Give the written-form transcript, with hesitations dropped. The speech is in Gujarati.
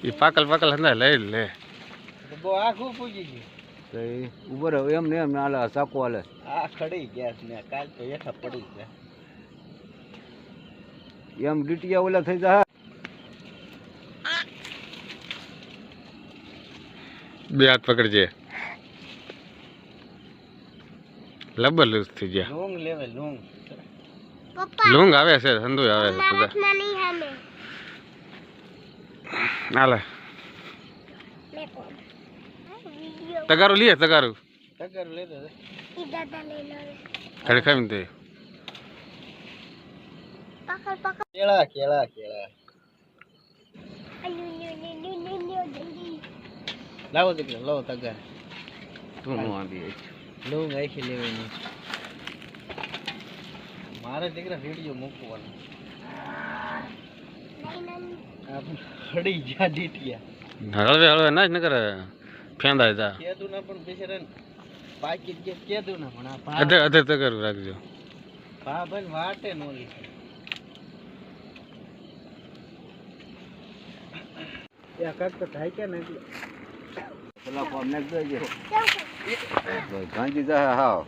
એ પાકલ પાકલ હંદા લઈ લે બહુ આખું પૂજી ગયું તો ઉભો રહ્યો એમ ને એમ ને હાલે સાકો હાલે આ ખડી ગયા ને કાલ તો હેઠા પડી ગયા એમ ડીટીયા ઓલા થઈ જાય બે હાથ પકડજે લબર લૂઝ થઈ ગયા લૂંગ લેવે લૂંગ લૂંગ આવે છે સંદુ આવે છે બધા હાલે તગારું લીએ તગારું ટક્કર લઈ દે ખડે ખાઈ દે કેળા કેળા કેળા લાવો દીકરા લાવો તગર તું નો આંબી લૂંગ આખી લેવાની મારે દીકરા વિડીયો મૂકવાનો ખડી ગયા ડીટિયા હળવે હળવે ના જ ન કરે ફેંદાય તા કેદું ના પણ બેસરે પાકી જે કેદું ના પણ આ અધે અધે તગારું રાખજો ભા ભાઈ વાટે નોલી યા કાક તો થાય કે ને પેલા ફોન નાખ દેજો ગાંધી જા હાવ